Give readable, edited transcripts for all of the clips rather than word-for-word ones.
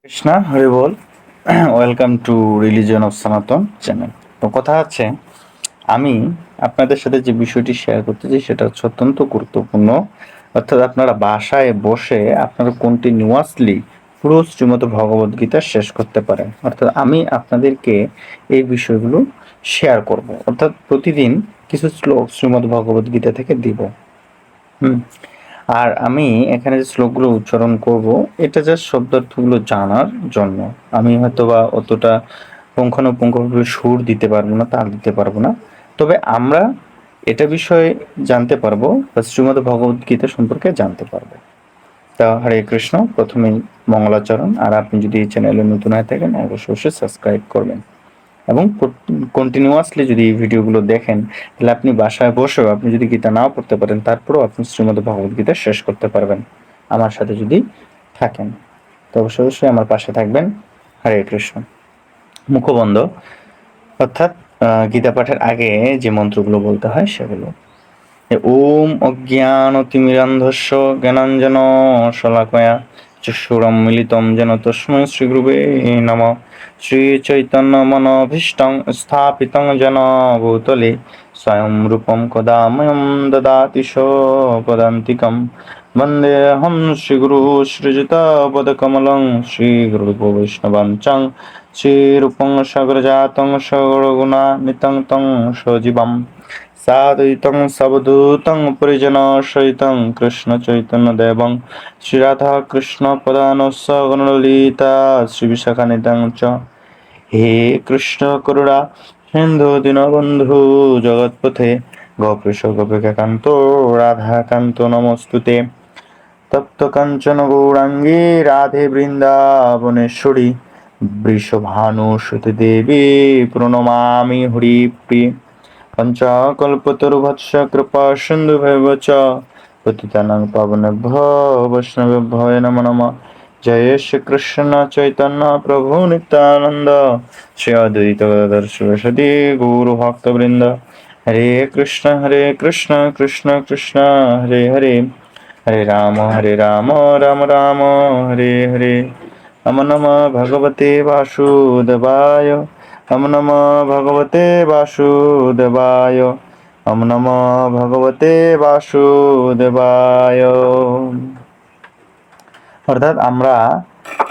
Krishna Hari ball. Welcome to religion of সনাতন channel. তো কথা হচ্ছে, আমি আপনাদের সাথে যে বিষয়টি শেয়ার করতে চাই সেটা হচ্ছে অত্যন্ত গুরুত্বপূর্ণ। অর্থাৎ আপনারা বাসায় বসে আপনারা কন্টিনিউয়াসলি পুরো শ্রীমদ্ ভগবদ গীতা শেষ করতে পারেন। অর্থাৎ আমি আপনাদেরকে এই বিষয়গুলো শেয়ার করব, অর্থাৎ প্রতিদিন কিছু শ্লোক শ্রীমদ্ ভগবদ গীতা থেকে দিব। হুম। আর আমি এখানে যে শ্লোকগুলো উচ্চারণ করব, এটা জাস্ট শব্দার্থগুলো জানার জন্য। আমি হয়তোবা অতটা পুঙ্খানুপুঙ্খভাবে সুর দিতে পারবো না, তাল দিতে পারবো না। তবে আমরা এটা বিষয়ে জানতে পারবো বা শ্রীমদ্ ভগবদ গীতা সম্পর্কে জানতে পারবো। তা হরে কৃষ্ণ। প্রথমেই মঙ্গলাচরণ। আর আপনি যদি এই চ্যানেলে নতুন হয়ে থাকেন অবশ্যই সাবস্ক্রাইব করবেন এবং কন্টিনিউয়াসলি যদি এই ভিডিওগুলো দেখেন, তাহলে আপনি বাসায় বসেও আপনি যদি গীতা নাও পড়তে পারেন, তারপরেও আপনি শ্রীমদ্ ভগবদ গীতা শেষ করতে পারবেন আমার সাথে যদি থাকেন। তো অবশ্যই আমার পাশে থাকবেন। হরে কৃষ্ণ। মুখবন্ধ, অর্থাৎ গীতা পাঠের আগে যে মন্ত্রগুলো বলতে হয় সেগুলো। ওম অজ্ঞানতিমিরান্ধস্য জ্ঞানাঞ্জন শলাকয়া চক্ষুরম মিলিতম যেন তস্मै শ্রীগুরুবে নমঃ। শ্রীচৈতন্যমনভীষ্টং স্থাপিতং যেন ভূতলে স্বয়ং রূপং কদা মह्यं দদাতি স্বপদান্তিকं। বন্দেऽহং শ্রীগুরু শ্রীযুতপদকমलं শ্রীগুরুবৈষ্ণবাঞ্চং শ্রীরূপং সাগরজাतं সগরগুণান্বিतं तं সজীবम् সাদ্বৈতং সবদূতং পরিজনসহিতং কৃষ্ণ চৈতন্য দেবং শ্রীরাধা কৃষ্ণ পদানস্য গণললিতা শ্রীবিশাখানিতাং চ। হে কৃষ্ণ করুণা সিন্ধু দীনবন্ধু জগৎপথে গোপীশ গোপিকাকান্ত রাধাকান্ত নমস্তুতে। তপ্ত কাঞ্চন গৌরাঙ্গী রাধে বৃন্দাবনেশ্বরী বৃষভানুসুতে দেবী প্রণমামি হরিপ্রিয়ে। পঞ্চকল্পতরুভৎস কৃপা সিন্ধুভৈব চ পতিতানাং পাবনেভ্यो বৈষ্ণবেভ্यो নমো নমঃ। জয় শ্রী কৃষ্ণ চৈতন্য প্রভু নিত্যানন্দ শ্রী অদ্বৈত গদাধর শিবসদি গৌর ভক্তবৃন্দ। হরে কৃষ্ণ কৃষ্ণ কৃষ্ণ হরে হরে, হরে রাম রাম রাম হরে হরে। নমো নমঃ ভগবতে বাসুদেবায়, নমো নমঃ ভগবতে বাসুদেবায়, নমো নমঃ ভগবতে বাসুদেবায়। অর্থাৎ আমরা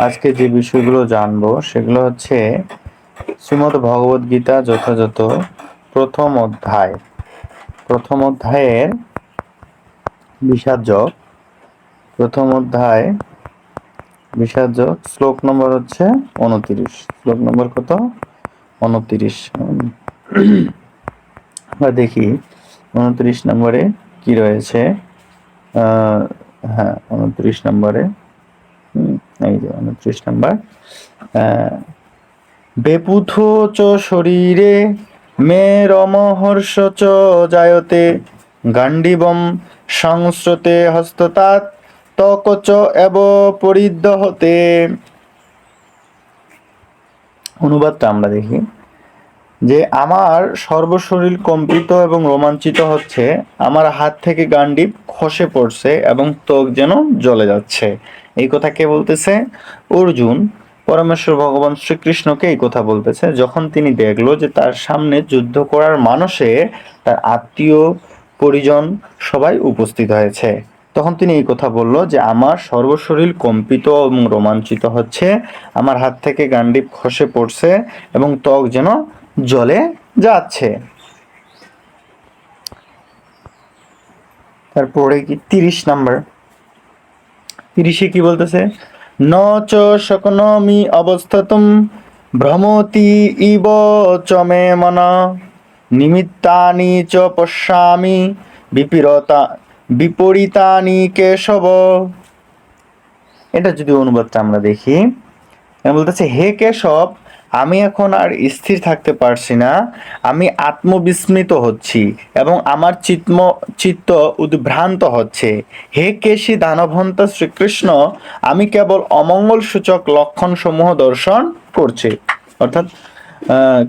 আজকে যে বিষয়গুলো জানবো সেগুলো হচ্ছে শ্রীমদ্ ভগবদ গীতা যথাযথ প্রথম অধ্যায়, প্রথম অধ্যায়ের বিষাদ যোগ, প্রথম অধ্যায় বিষাদ যোগ শ্লোক নম্বর হচ্ছে 29। শ্লোক নম্বর কত? 29। আমরা দেখি 29 নম্বরে কি রয়েছে। হ্যাঁ, 29 নম্বরে এই যে 29 নম্বর। বেপুথ চ শরীরে মে রমহর্ষ চ জায়তে গান্ডীবম সংস্রতে হস্ততাৎ তকচ এব পরিদহতে। অনুবাদটা আমরা দেখি যে আমার সর্বশরীর কম্পিত এবং রোমাঞ্চিত হচ্ছে, আমার হাত থেকে গান্ডীব খসে পড়ছে এবং ত্বক যেন জ্বলে যাচ্ছে। এই কথা কে বলতেছে? অর্জুন পরমেশ্বর ভগবান শ্রীকৃষ্ণকে এই কথা বলতেছে, যখন তিনি দেখলো যে তার সামনে যুদ্ধ করার মানসে তার আত্মীয় পরিজন সবাই উপস্থিত হয়েছে। তখন তিনি এই কথা বলল যে আমার সর্বশরীর কম্পিত এবং রোমাঞ্চিত হচ্ছে, আমার হাত থেকে গান্ডীব খসে পড়ছে এবং ত্বক যেন জ্বলে যাচ্ছে। তারপরে কি 30 নাম্বার, 30-এ কি বলতেছে? ন চ শক্নোমি অবস্থতুম ভ্রমতি ইব চ মে মনা নিমিত্তানি চ পশ্যামি বিপরীতানি কেশব। এটা যদি অনুবাদটা আমরা দেখি, বলতেছে হে কেশব, আমি এখন আর স্থির থাকতে পারছি না, আমি আত্মবিস্মৃত হচ্ছি এবং আমার চিত্ত উদ্ভ্রান্ত হচ্ছে। হে কেশী দানবহন্ত শ্রীকৃষ্ণ, আমি কেবল অমঙ্গল সূচক লক্ষণ সমূহ দর্শন করছি। অর্থাৎ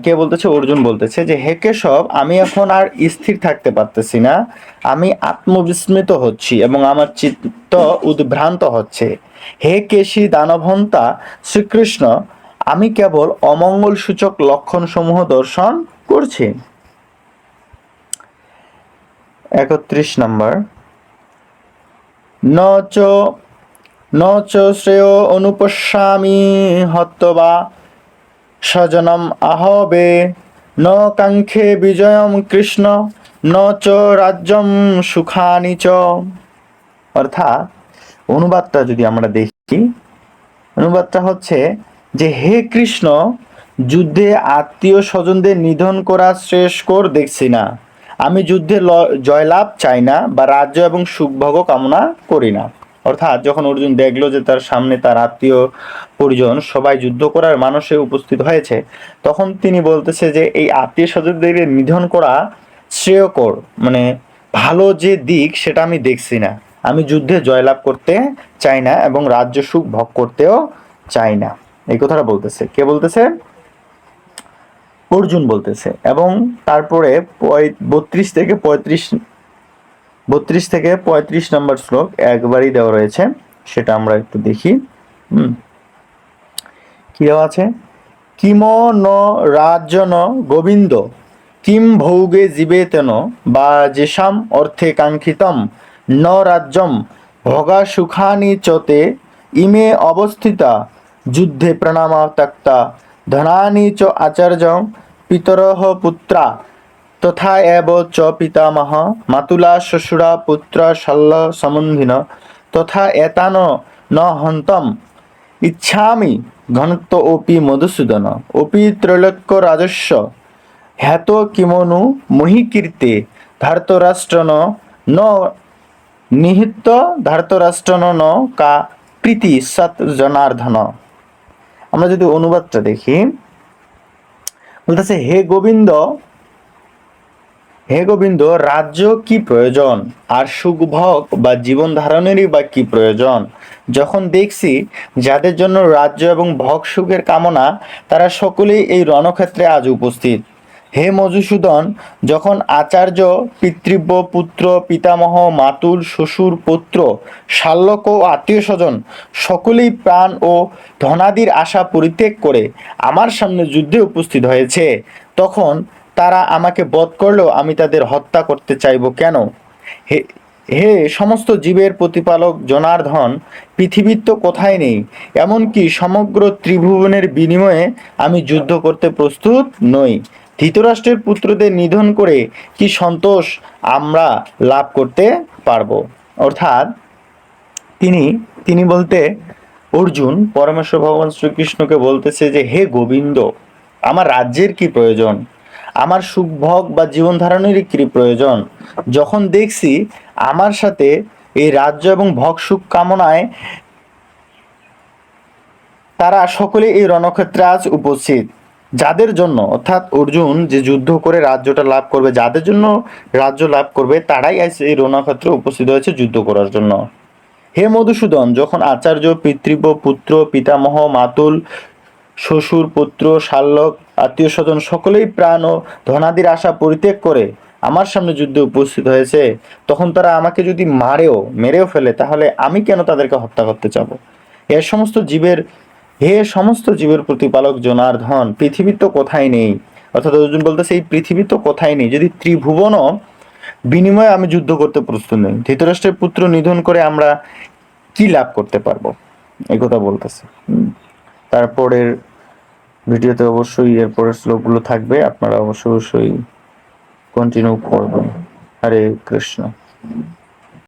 কে বলতেছে? অর্জুন বলতেছে যে হে কেশব, আমি এখন আর স্থির থাকতে পারতেছি না, আমি আত্মবিস্মৃত হচ্ছি এবং আমার চিত্ত উদ্ভ্রান্ত হচ্ছে। হে কেশী দানবহন্তা শ্রীকৃষ্ণ, আমি কেবল অমঙ্গল সূচক লক্ষণ সমূহ দর্শন করছি। 31 নম্বর, ন চ ন চ শ্রেয় অনুপশ্যামি হত্যবা স্বজনম আহবে, ন কাঙ্ক্ষে বিজয়ম কৃষ্ণ, ন চ রাজ্যম সুখানি চ। অর্থাৎ অনুবাদটা যদি আমরা দেখি, অনুবাদটা হচ্ছে যে হে কৃষ্ণ, যুদ্ধে আত্মীয় স্বজনদের নিধন করা শ্রেয়স্কর দেখছি না। আমি যুদ্ধে জয়লাভ চাই না বা রাজ্য এবং সুখভোগ কামনা করি না। অর্থাৎ যখন অর্জুন দেখলো যে তার সামনে তার আত্মীয় পরিজন সবাই যুদ্ধ করার মানসে উপস্থিত হয়েছে, তখন তিনি বলতেছে যে এই আত্মীয় স্বজনদের নিধন করা শ্রেয়কর, মানে ভালো যে দিক সেটা আমি দেখছি না। আমি যুদ্ধে জয়লাভ করতে চাই না এবং রাজ্য সুখ ভোগ করতেও চাই না। এই কথাটা বলতেছে। কে বলতেছে? অর্জুন বলতেছে। এবং তারপরে 32 থেকে 35 নম্বর শ্লোক একবারই দেওয়া রয়েছে, সেটা আমরা একটু দেখি। কি দেওয়া আছে? কিম ন রাজ্যন গোবিন্দ, কিম ভৌগে জীবেতেন বা যেসাম অর্থে কাঙ্ক্ষিতম ন রাজ্যম ভোগা সুখানি চতে, ইমে অবস্থিতা যুদ্ধে প্রণামা ত্যক্তা ধনানি চ আচার্য পিতরঃ পুত্রা তথা এব চ পিতামহ মাতুলা শ্বশুরা পুত্র শল্য সম্বন্ধিন তথা এতান ন হন্তম ইচ্ছামি ঘনত্ব ওপি মধুসূদন ওপি ত্রৈলোক্য রাজস্ব হ্যাত কিমনু মহিকীর্তে ধার্তরাষ্ট্রন ন নিহিত ধার্তরাষ্ট্রন ন কা প্রীতি সৎ জনার্ধন। আমরা যদি অনুবাদটা দেখি, বলতেছে হে গোবিন্দ, রাজ্য কি প্রয়োজন, আর সুখভোগ বা জীবন ধারণেরই বা কি প্রয়োজন, যখন দেখছি যাদের জন্য রাজ্য এবং ভোগ সুখের কামনা তারা সকলেই এই রণক্ষেত্রে আজ উপস্থিত। হে মধুসূদন, যখন আচার্য, পিতৃব্য, পুত্র, পিতামহ, মাতুল, শ্বশুর, পুত্র, শাল্যক ও আত্মীয় স্বজন সকলেই প্রাণ ও ধনাদির আশা পরিত্যাগ করে আমার সামনে যুদ্ধে উপস্থিত হয়েছে, তখন তারা আমাকে বধ করলেও আমি তাদের হত্যা করতে চাইব কেন? হে হে সমস্ত জীবের প্রতিপালক জনার্দন, পৃথিবীর তো কোথায় নেই, এমনকি সমগ্র ত্রিভুবনের বিনিময়ে আমি যুদ্ধ করতে প্রস্তুত নই। ধৃতরাষ্ট্রের পুত্রদের নিধন করে কি সন্তোষ আমরা লাভ করতে পারবো? অর্থাৎ তিনি বলতে অর্জুন পরমেশ্বর ভগবান শ্রীকৃষ্ণকে বলতেছে যে হে গোবিন্দ, আমার রাজ্যের কি প্রয়োজন, আমার সুখ ভোগ বা জীবন ধারণেরই কি প্রয়োজন, যখন দেখছি আমার সাথে এই রাজ্য এবং ভোগ সুখ কামনায় তারা সকলে এই রণক্ষেত্রে আজ উপস্থিত। যাদের জন্য, অর্থাৎ অর্জুন যে যুদ্ধ করে রাজ্যটা লাভ করবে, যাদের জন্য রাজ্য লাভ করবে তারাই আজ এই রণক্ষেত্রে উপস্থিত হয়েছে যুদ্ধ করার জন্য। হে মধুসূদন, যখন আচার্য, পিতৃব্য, পুত্র, পিতামহ, মাতুল, শ্বশুর, পুত্র, শাল্যক, আত্মীয় স্বজন সকলেই প্রাণ ও ধনাদির আশা পরিত্যাগ করে আমার সামনে যুদ্ধে উপস্থিত হয়েছে, তখন তারা আমাকে যদি মেরেও ফেলে, তাহলে আমি কেন তাদেরকে হত্যা করতে চাবো? এর সমস্ত জীবের হে সমস্ত জীবের প্রতিপালক জনার্দন, পৃথিবী তো কোথায় নেই। অর্থাৎ অর্জুন বলতেছে এই পৃথিবী তো কোথায় নেই, যদি ত্রিভুবনও বিনিময়ে আমি যুদ্ধ করতে প্রস্তুত নই। ধৃতরাষ্ট্রের পুত্র নিধন করে আমরা কি লাভ করতে পারবো? এই কথা বলতেছে। তারপরের ভিডিওতে অবশ্যই এরপরের শ্লোকগুলো থাকবে, আপনারা অবশ্যই কন্টিনিউ করবেন। হরে কৃষ্ণ।